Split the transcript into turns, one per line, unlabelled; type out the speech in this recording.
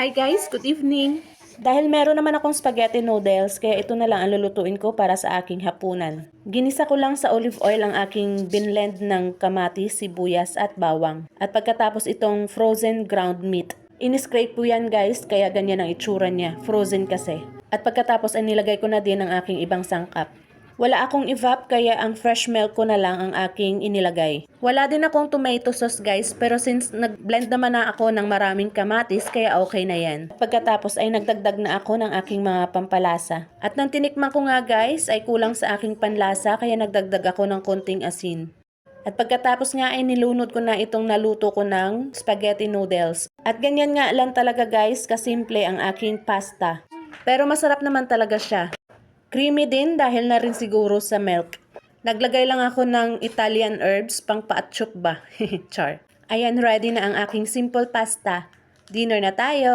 Hi guys, good evening. Dahil meron naman akong spaghetti noodles, kaya ito na lang ang lulutuin ko para sa aking hapunan. Ginisa ko lang sa olive oil ang aking binlend ng kamatis, sibuyas at bawang. At pagkatapos itong frozen ground meat. In-scrape ko yan guys, kaya ganyan ang itsura niya, frozen kasi. At pagkatapos ay nilagay ko na din ang aking ibang sangkap. Wala akong evap kaya ang fresh milk ko na lang ang aking inilagay. Wala din akong tomato sauce guys, pero since nag-blend naman na ako ng maraming kamatis kaya okay na yan. Pagkatapos ay nagdagdag na ako ng aking mga pampalasa. At nang tinikman ko nga guys ay kulang sa aking panlasa kaya nagdagdag ako ng konting asin. At pagkatapos nga ay nilunod ko na itong naluto ko ng spaghetti noodles. At ganyan nga lang talaga guys, kasimple ang aking pasta. Pero masarap naman talaga siya. Creamy din dahil na rin siguro sa milk. Naglagay lang ako ng Italian herbs pang paatsuk ba? Char. Ayan, ready na ang aking simple pasta. Dinner na tayo!